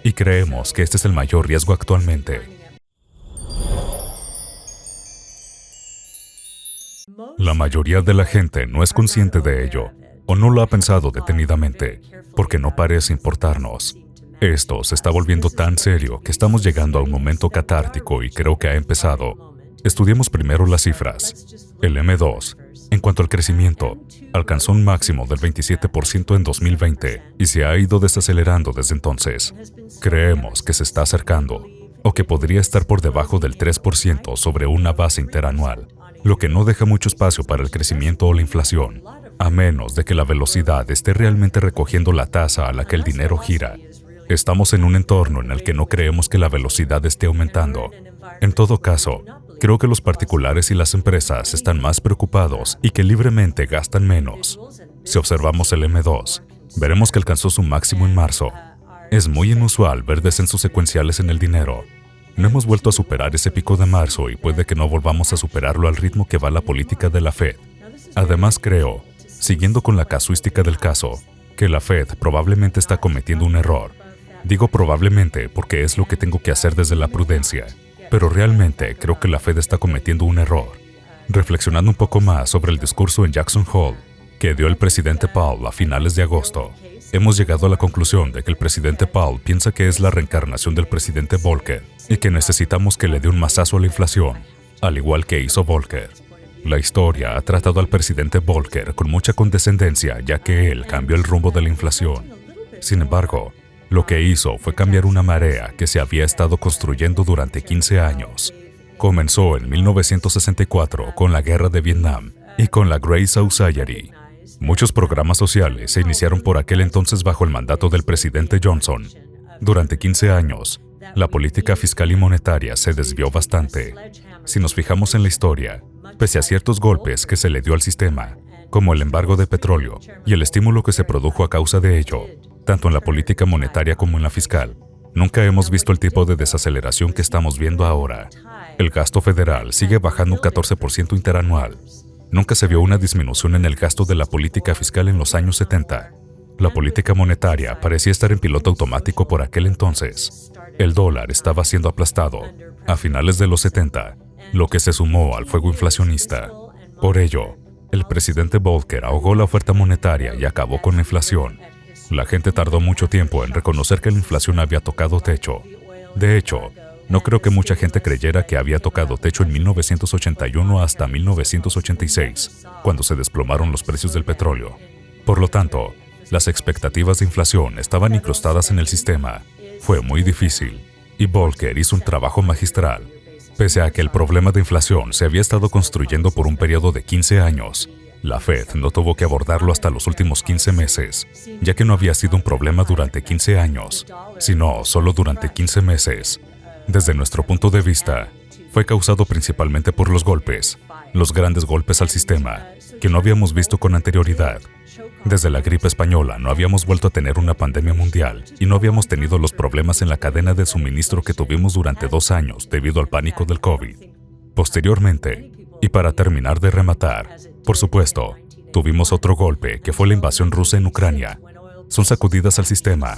Y creemos que este es el mayor riesgo actualmente. La mayoría de la gente no es consciente de ello, o no lo ha pensado detenidamente, porque no parece importarnos. Esto se está volviendo tan serio que estamos llegando a un momento catártico y creo que ha empezado. Estudiemos primero las cifras. El M2, en cuanto al crecimiento, alcanzó un máximo del 27% en 2020 y se ha ido desacelerando desde entonces. Creemos que se está acercando, o que podría estar por debajo del 3% sobre una base interanual, lo que no deja mucho espacio para el crecimiento o la inflación, a menos de que la velocidad esté realmente recogiendo la tasa a la que el dinero gira. Estamos en un entorno en el que no creemos que la velocidad esté aumentando. En todo caso, creo que los particulares y las empresas están más preocupados y que libremente gastan menos. Si observamos el M2, veremos que alcanzó su máximo en marzo. Es muy inusual ver descensos secuenciales en el dinero. No hemos vuelto a superar ese pico de marzo y puede que no volvamos a superarlo al ritmo que va la política de la Fed. Además creo, siguiendo con la casuística del caso, que la Fed probablemente está cometiendo un error. Digo probablemente porque es lo que tengo que hacer desde la prudencia, pero realmente creo que la Fed está cometiendo un error. Reflexionando un poco más sobre el discurso en Jackson Hole que dio el presidente Powell a finales de agosto, hemos llegado a la conclusión de que el presidente Powell piensa que es la reencarnación del presidente Volcker y que necesitamos que le dé un mazazo a la inflación, al igual que hizo Volcker. La historia ha tratado al presidente Volcker con mucha condescendencia, ya que él cambió el rumbo de la inflación. Sin embargo, lo que hizo fue cambiar una marea que se había estado construyendo durante 15 años. Comenzó en 1964 con la Guerra de Vietnam y con la Great Society. Muchos programas sociales se iniciaron por aquel entonces bajo el mandato del presidente Johnson. Durante 15 años, la política fiscal y monetaria se desvió bastante. Si nos fijamos en la historia, pese a ciertos golpes que se le dio al sistema, como el embargo de petróleo y el estímulo que se produjo a causa de ello, tanto en la política monetaria como en la fiscal, nunca hemos visto el tipo de desaceleración que estamos viendo ahora. El gasto federal sigue bajando un 14% interanual. Nunca se vio una disminución en el gasto de la política fiscal en los años 70. La política monetaria parecía estar en piloto automático por aquel entonces. El dólar estaba siendo aplastado a finales de los 70, lo que se sumó al fuego inflacionista. Por ello, el presidente Volcker ahogó la oferta monetaria y acabó con la inflación. La gente tardó mucho tiempo en reconocer que la inflación había tocado techo. De hecho, no creo que mucha gente creyera que había tocado techo en 1981 hasta 1986, cuando se desplomaron los precios del petróleo. Por lo tanto, las expectativas de inflación estaban incrustadas en el sistema. Fue muy difícil, y Volcker hizo un trabajo magistral. Pese a que el problema de inflación se había estado construyendo por un periodo de 15 años, la Fed no tuvo que abordarlo hasta los últimos 15 meses, ya que no había sido un problema durante 15 años, sino solo durante 15 meses. Desde nuestro punto de vista, fue causado principalmente por los grandes golpes al sistema, que no habíamos visto con anterioridad. Desde la gripe española no habíamos vuelto a tener una pandemia mundial y no habíamos tenido los problemas en la cadena de suministro que tuvimos durante 2 años debido al pánico del COVID. Posteriormente, y para terminar de rematar, por supuesto, tuvimos otro golpe que fue la invasión rusa en Ucrania. Son sacudidas al sistema.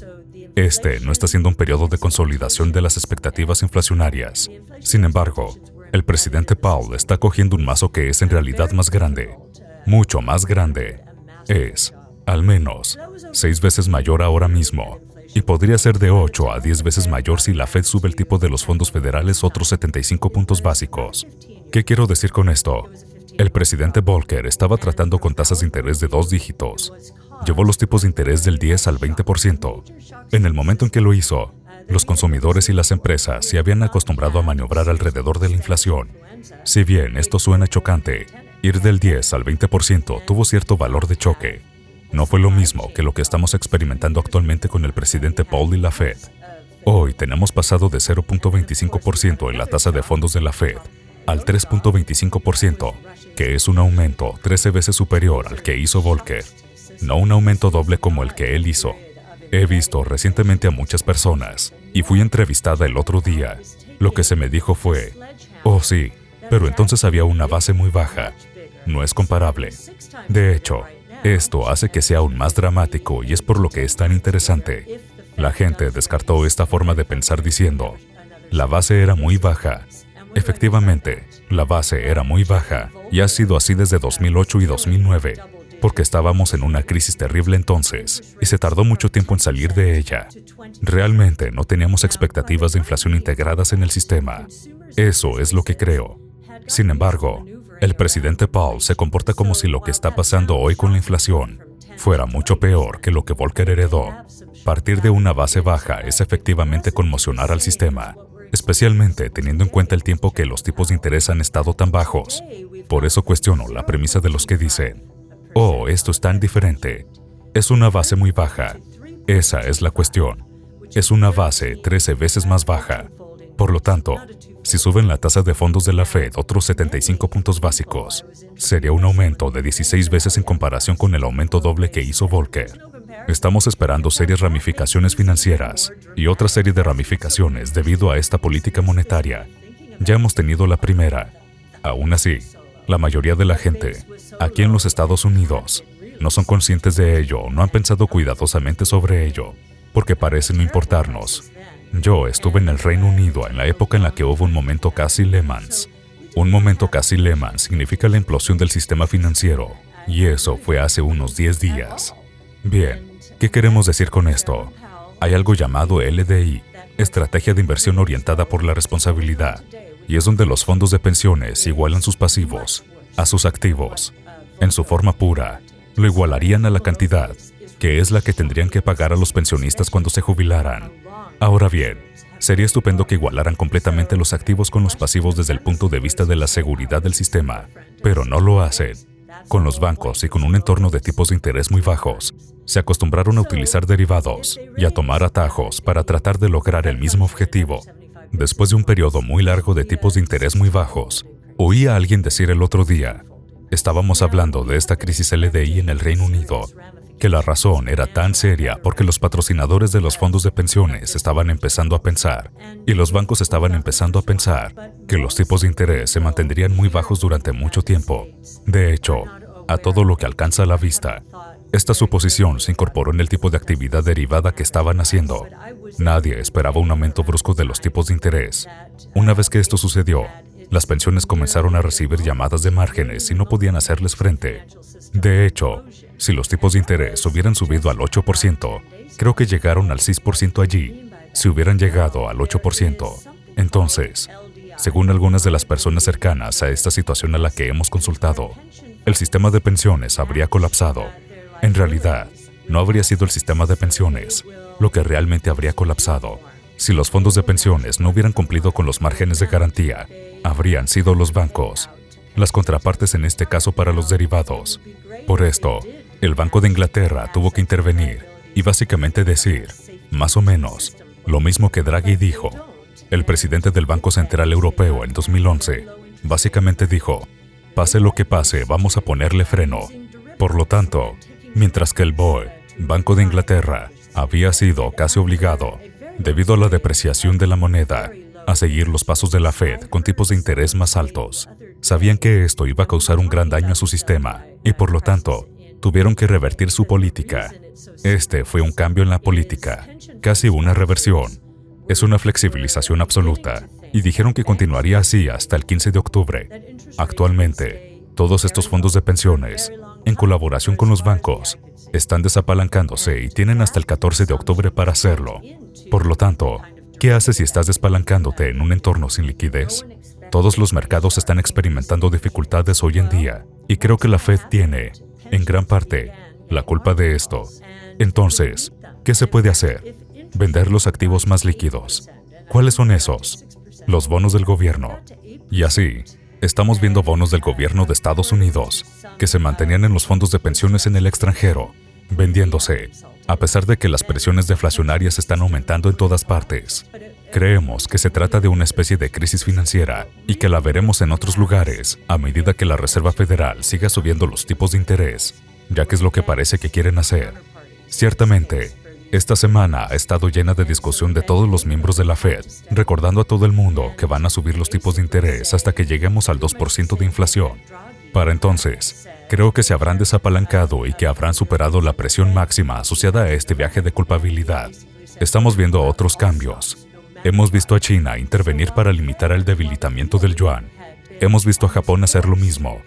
Este no está siendo un periodo de consolidación de las expectativas inflacionarias. Sin embargo, el presidente Powell está cogiendo un mazo que es en realidad más grande, mucho más grande. Es, al menos, 6 veces mayor ahora mismo, y podría ser de 8 a 10 veces mayor si la Fed sube el tipo de los fondos federales otros 75 puntos básicos. ¿Qué quiero decir con esto? El presidente Volcker estaba tratando con tasas de interés de 2 dígitos. Llevó los tipos de interés del 10 al 20%. En el momento en que lo hizo, los consumidores y las empresas se habían acostumbrado a maniobrar alrededor de la inflación. Si bien esto suena chocante, ir del 10 al 20% tuvo cierto valor de choque. No fue lo mismo que lo que estamos experimentando actualmente con el presidente Powell y la Fed. Hoy tenemos pasado de 0.25% en la tasa de fondos de la Fed al 3.25%, que es un aumento 13 veces superior al que hizo Volcker. No un aumento doble como el que él hizo. He visto recientemente a muchas personas y fui entrevistada el otro día. Lo que se me dijo fue, oh sí, pero entonces había una base muy baja. No es comparable. De hecho, esto hace que sea aún más dramático y es por lo que es tan interesante. La gente descartó esta forma de pensar diciendo, la base era muy baja. Efectivamente, la base era muy baja y ha sido así desde 2008 y 2009, porque estábamos en una crisis terrible entonces y se tardó mucho tiempo en salir de ella. Realmente no teníamos expectativas de inflación integradas en el sistema. Eso es lo que creo. Sin embargo, el presidente Powell se comporta como si lo que está pasando hoy con la inflación fuera mucho peor que lo que Volcker heredó. Partir de una base baja es efectivamente conmocionar al sistema, especialmente teniendo en cuenta el tiempo que los tipos de interés han estado tan bajos. Por eso cuestiono la premisa de los que dicen, oh, esto es tan diferente. Es una base muy baja. Esa es la cuestión. Es una base 13 veces más baja. Por lo tanto, si suben la tasa de fondos de la Fed otros 75 puntos básicos, sería un aumento de 16 veces en comparación con el aumento doble que hizo Volcker. Estamos esperando serias ramificaciones financieras y otra serie de ramificaciones debido a esta política monetaria. Ya hemos tenido la primera. Aún así, la mayoría de la gente, aquí en los Estados Unidos, no son conscientes de ello o no han pensado cuidadosamente sobre ello, porque parece no importarnos. Yo estuve en el Reino Unido en la época en la que hubo un momento casi Lehman. Un momento casi Lehman significa la implosión del sistema financiero, y eso fue hace unos 10 días. Bien, ¿qué queremos decir con esto? Hay algo llamado LDI, Estrategia de Inversión Orientada por la Responsabilidad, y es donde los fondos de pensiones igualan sus pasivos a sus activos. En su forma pura, lo igualarían a la cantidad, que es la que tendrían que pagar a los pensionistas cuando se jubilaran. Ahora bien, sería estupendo que igualaran completamente los activos con los pasivos desde el punto de vista de la seguridad del sistema, pero no lo hacen. Con los bancos y con un entorno de tipos de interés muy bajos, se acostumbraron a utilizar derivados y a tomar atajos para tratar de lograr el mismo objetivo. Después de un periodo muy largo de tipos de interés muy bajos, oí a alguien decir el otro día, estábamos hablando de esta crisis LDI en el Reino Unido, que la razón era tan seria porque los patrocinadores de los fondos de pensiones estaban empezando a pensar, y los bancos estaban empezando a pensar, que los tipos de interés se mantendrían muy bajos durante mucho tiempo. De hecho, a todo lo que alcanza a la vista, esta suposición se incorporó en el tipo de actividad derivada que estaban haciendo. Nadie esperaba un aumento brusco de los tipos de interés. Una vez que esto sucedió, las pensiones comenzaron a recibir llamadas de márgenes y no podían hacerles frente. De hecho, si los tipos de interés hubieran subido al 8%, creo que llegaron al 6% allí. Si hubieran llegado al 8%, entonces, según algunas de las personas cercanas a esta situación a la que hemos consultado, el sistema de pensiones habría colapsado. En realidad, no habría sido el sistema de pensiones lo que realmente habría colapsado. Si los fondos de pensiones no hubieran cumplido con los márgenes de garantía, habrían sido los bancos, las contrapartes en este caso para los derivados. Por esto, el Banco de Inglaterra tuvo que intervenir y básicamente decir, más o menos, lo mismo que Draghi dijo. El presidente del Banco Central Europeo en 2011 básicamente dijo, pase lo que pase, vamos a ponerle freno. Por lo tanto, mientras que el BOE, Banco de Inglaterra, había sido casi obligado, debido a la depreciación de la moneda, a seguir los pasos de la Fed con tipos de interés más altos. Sabían que esto iba a causar un gran daño a su sistema y por lo tanto, tuvieron que revertir su política. Este fue un cambio en la política, casi una reversión. Es una flexibilización absoluta y dijeron que continuaría así hasta el 15 de octubre. Actualmente, todos estos fondos de pensiones, en colaboración con los bancos, están desapalancándose y tienen hasta el 14 de octubre para hacerlo. Por lo tanto, ¿qué haces si estás despalancándote en un entorno sin liquidez? Todos los mercados están experimentando dificultades hoy en día y creo que la Fed tiene, en gran parte, la culpa de esto. Entonces, ¿qué se puede hacer? Vender los activos más líquidos. ¿Cuáles son esos? Los bonos del gobierno. Y así, estamos viendo bonos del gobierno de Estados Unidos que se mantenían en los fondos de pensiones en el extranjero, vendiéndose, a pesar de que las presiones deflacionarias están aumentando en todas partes. Creemos que se trata de una especie de crisis financiera y que la veremos en otros lugares a medida que la Reserva Federal siga subiendo los tipos de interés, ya que es lo que parece que quieren hacer. Ciertamente, esta semana ha estado llena de discusión de todos los miembros de la Fed, recordando a todo el mundo que van a subir los tipos de interés hasta que lleguemos al 2% de inflación. Para entonces, creo que se habrán desapalancado y que habrán superado la presión máxima asociada a este viaje de culpabilidad. Estamos viendo otros cambios. Hemos visto a China intervenir para limitar el debilitamiento del yuan. Hemos visto a Japón hacer lo mismo.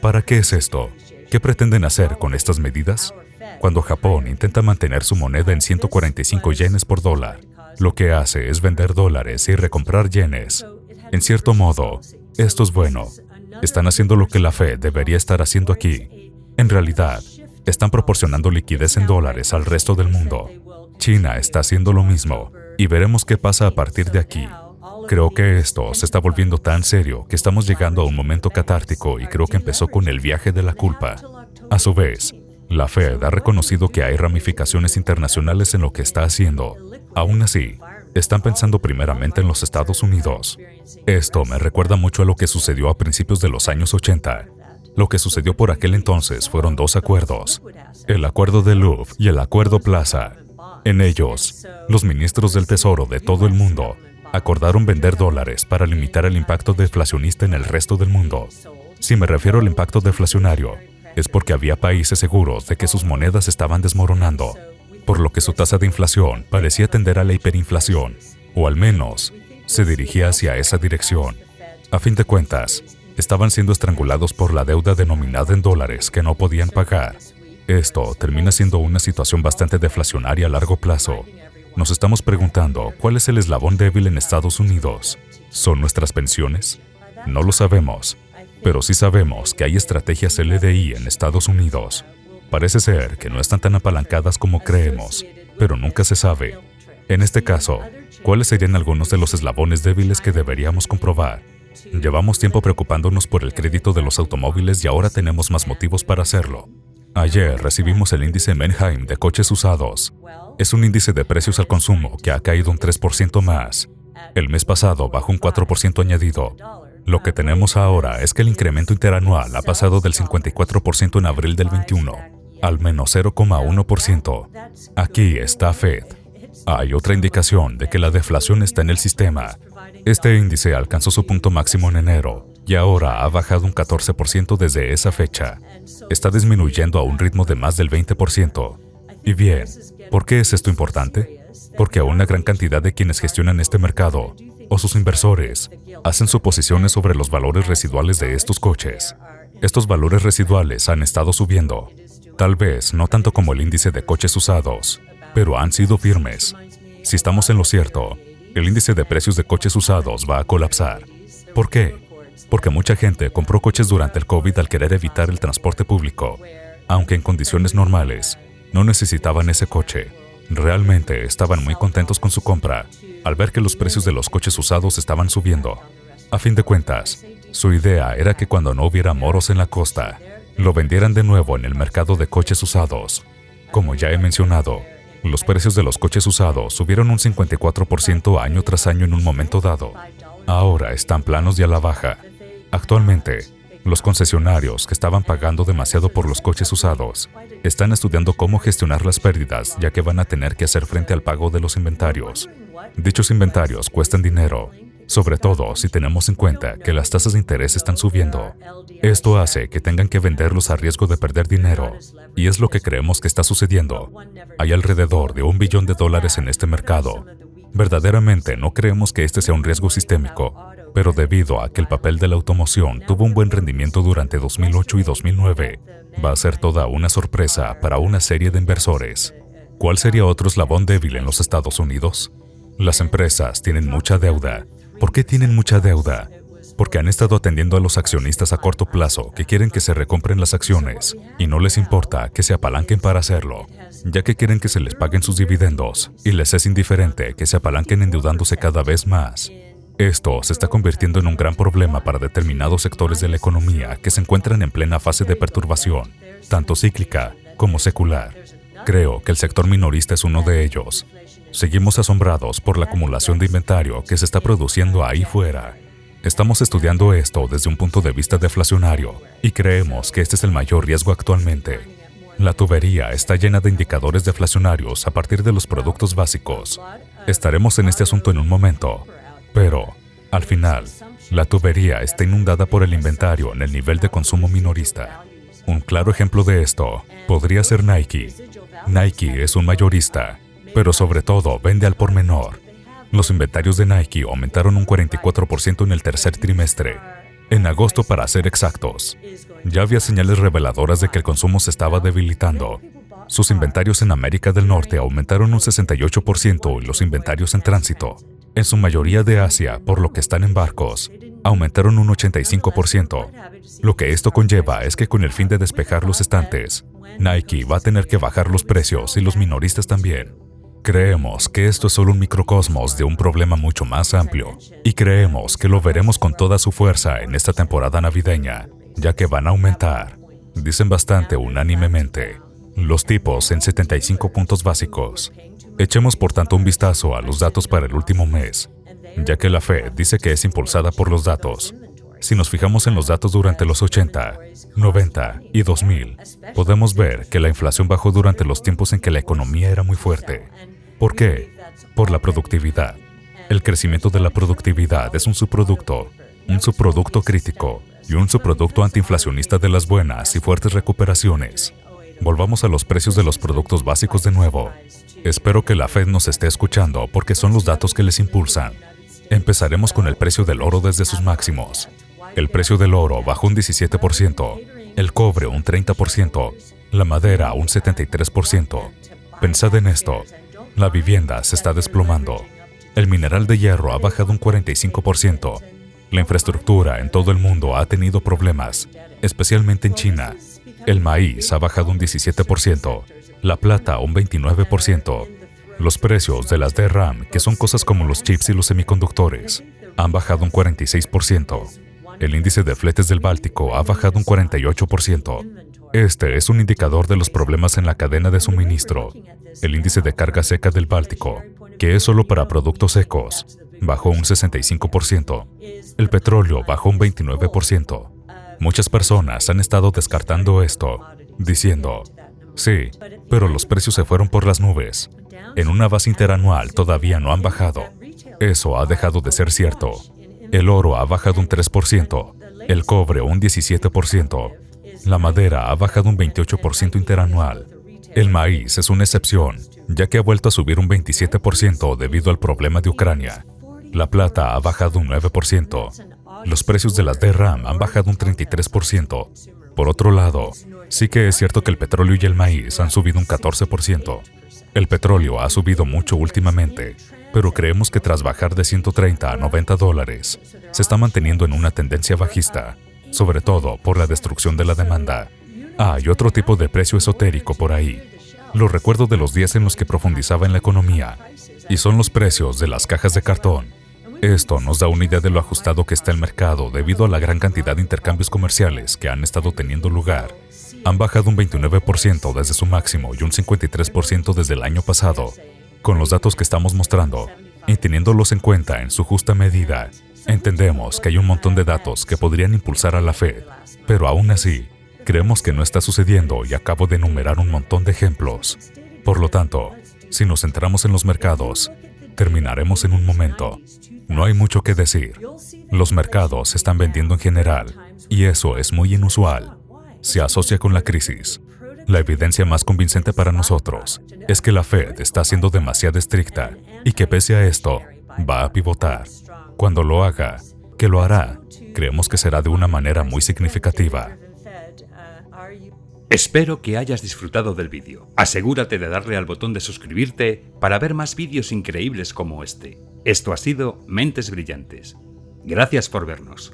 ¿Para qué es esto? ¿Qué pretenden hacer con estas medidas? Cuando Japón intenta mantener su moneda en 145 yenes por dólar, lo que hace es vender dólares y recomprar yenes. En cierto modo, esto es bueno. Están haciendo lo que la Fed debería estar haciendo aquí. En realidad, están proporcionando liquidez en dólares al resto del mundo. China está haciendo lo mismo, y veremos qué pasa a partir de aquí. Creo que esto se está volviendo tan serio que estamos llegando a un momento catártico y creo que empezó con el viaje de la culpa. A su vez, la Fed ha reconocido que hay ramificaciones internacionales en lo que está haciendo. Aún así, están pensando primeramente en los Estados Unidos. Esto me recuerda mucho a lo que sucedió a principios de los años 80. Lo que sucedió por aquel entonces fueron dos acuerdos, el Acuerdo de Louvre y el Acuerdo Plaza. En ellos, los ministros del Tesoro de todo el mundo acordaron vender dólares para limitar el impacto deflacionista en el resto del mundo. Si me refiero al impacto deflacionario, es porque había países seguros de que sus monedas estaban desmoronando, por lo que su tasa de inflación parecía tender a la hiperinflación, o al menos se dirigía hacia esa dirección. A fin de cuentas, estaban siendo estrangulados por la deuda denominada en dólares que no podían pagar. Esto termina siendo una situación bastante deflacionaria a largo plazo. Nos estamos preguntando cuál es el eslabón débil en Estados Unidos. ¿Son nuestras pensiones? No lo sabemos, pero sí sabemos que hay estrategias LDI en Estados Unidos. Parece ser que no están tan apalancadas como creemos, pero nunca se sabe. En este caso, ¿cuáles serían algunos de los eslabones débiles que deberíamos comprobar? Llevamos tiempo preocupándonos por el crédito de los automóviles y ahora tenemos más motivos para hacerlo. Ayer recibimos el índice Manheim de coches usados. Es un índice de precios al consumo que ha caído un 3% más. El mes pasado bajó un 4% añadido. Lo que tenemos ahora es que el incremento interanual ha pasado del 54% en abril del 21 al menos 0,1%. Aquí está Fed. Hay otra indicación de que la deflación está en el sistema. Este índice alcanzó su punto máximo en enero y ahora ha bajado un 14% desde esa fecha. Está disminuyendo a un ritmo de más del 20%. Y bien, ¿por qué es esto importante? Porque a una gran cantidad de quienes gestionan este mercado, o sus inversores, hacen suposiciones sobre los valores residuales de estos coches. Estos valores residuales han estado subiendo. Tal vez no tanto como el índice de coches usados, pero han sido firmes. Si estamos en lo cierto, el índice de precios de coches usados va a colapsar. ¿Por qué? Porque mucha gente compró coches durante el COVID al querer evitar el transporte público. Aunque en condiciones normales, no necesitaban ese coche. Realmente estaban muy contentos con su compra, al ver que los precios de los coches usados estaban subiendo. A fin de cuentas, su idea era que cuando no hubiera moros en la costa, lo vendieran de nuevo en el mercado de coches usados. Como ya he mencionado, los precios de los coches usados subieron un 54% año tras año en un momento dado. Ahora están planos y a la baja. Actualmente, los concesionarios que estaban pagando demasiado por los coches usados están estudiando cómo gestionar las pérdidas, ya que van a tener que hacer frente al pago de los inventarios. Dichos inventarios cuestan dinero, sobre todo si tenemos en cuenta que las tasas de interés están subiendo. Esto hace que tengan que venderlos a riesgo de perder dinero, y es lo que creemos que está sucediendo. Hay alrededor de $1 billón en este mercado. Verdaderamente no creemos que este sea un riesgo sistémico, pero debido a que el papel de la automoción tuvo un buen rendimiento durante 2008 y 2009, va a ser toda una sorpresa para una serie de inversores. ¿Cuál sería otro eslabón débil en los Estados Unidos? Las empresas tienen mucha deuda. ¿Por qué tienen mucha deuda? Porque han estado atendiendo a los accionistas a corto plazo que quieren que se recompren las acciones y no les importa que se apalanquen para hacerlo, ya que quieren que se les paguen sus dividendos y les es indiferente que se apalanquen endeudándose cada vez más. Esto se está convirtiendo en un gran problema para determinados sectores de la economía que se encuentran en plena fase de perturbación, tanto cíclica como secular. Creo que el sector minorista es uno de ellos. Seguimos asombrados por la acumulación de inventario que se está produciendo ahí fuera. Estamos estudiando esto desde un punto de vista deflacionario y creemos que este es el mayor riesgo actualmente. La tubería está llena de indicadores deflacionarios a partir de los productos básicos. Estaremos en este asunto en un momento, pero, al final, la tubería está inundada por el inventario en el nivel de consumo minorista. Un claro ejemplo de esto podría ser Nike. Nike es un mayorista. pero sobre todo vende al por menor. Los inventarios de Nike aumentaron un 44% en el tercer trimestre, en agosto para ser exactos. Ya había señales reveladoras de que el consumo se estaba debilitando. Sus inventarios en América del Norte aumentaron un 68% y los inventarios en tránsito, en su mayoría de Asia, por lo que están en barcos, aumentaron un 85%. Lo que esto conlleva es que con el fin de despejar los estantes, Nike va a tener que bajar los precios y los minoristas también. Creemos que esto es solo un microcosmos de un problema mucho más amplio, y creemos que lo veremos con toda su fuerza en esta temporada navideña, ya que van a aumentar. Dicen bastante unánimemente los tipos en 75 puntos básicos. Echemos por tanto un vistazo a los datos para el último mes, ya que la Fed dice que es impulsada por los datos. Si nos fijamos en los datos durante los 80, 90 y 2000, podemos ver que la inflación bajó durante los tiempos en que la economía era muy fuerte. ¿Por qué? Por la productividad. El crecimiento de la productividad es un subproducto crítico y un subproducto antiinflacionista de las buenas y fuertes recuperaciones. Volvamos a los precios de los productos básicos de nuevo. Espero que la Fed nos esté escuchando porque son los datos que les impulsan. Empezaremos con el precio del oro desde sus máximos. El precio del oro bajó un 17%, el cobre un 30%, la madera un 73%. Pensad en esto. La vivienda se está desplomando. El mineral de hierro ha bajado un 45%. La infraestructura en todo el mundo ha tenido problemas, especialmente en China. El maíz ha bajado un 17%, la plata un 29%. Los precios de las DRAM, que son cosas como los chips y los semiconductores, han bajado un 46%. El índice de fletes del Báltico ha bajado un 48%. Este es un indicador de los problemas en la cadena de suministro. El índice de carga seca del Báltico, que es solo para productos secos, bajó un 65%. El petróleo bajó un 29%. Muchas personas han estado descartando esto, diciendo, sí, pero los precios se fueron por las nubes. En una base interanual todavía no han bajado. Eso ha dejado de ser cierto. El oro ha bajado un 3%, el cobre un 17%, la madera ha bajado un 28% interanual. El maíz es una excepción, ya que ha vuelto a subir un 27% debido al problema de Ucrania. La plata ha bajado un 9%. Los precios de las DRAM han bajado un 33%. Por otro lado, sí que es cierto que el petróleo y el maíz han subido un 14%. El petróleo ha subido mucho últimamente, pero creemos que tras bajar de 130 a 90 dólares, se está manteniendo en una tendencia bajista, sobre todo por la destrucción de la demanda. Hay otro tipo de precio esotérico por ahí. Lo recuerdo de los días en los que profundizaba en la economía, y son los precios de las cajas de cartón. Esto nos da una idea de lo ajustado que está el mercado debido a la gran cantidad de intercambios comerciales que han estado teniendo lugar. Han bajado un 29% desde su máximo y un 53% desde el año pasado. Con los datos que estamos mostrando, y teniéndolos en cuenta en su justa medida, entendemos que hay un montón de datos que podrían impulsar a la Fed, pero aún así, creemos que no está sucediendo y acabo de enumerar un montón de ejemplos. Por lo tanto, si nos centramos en los mercados, terminaremos en un momento. No hay mucho que decir. Los mercados se están vendiendo en general, y eso es muy inusual. Se asocia con la crisis. La evidencia más convincente para nosotros es que la Fed está siendo demasiado estricta y que pese a esto, va a pivotar. Cuando lo haga, que lo hará, creemos que será de una manera muy significativa. Espero que hayas disfrutado del vídeo. Asegúrate de darle al botón de suscribirte para ver más vídeos increíbles como este. Esto ha sido Mentes Brillantes. Gracias por vernos.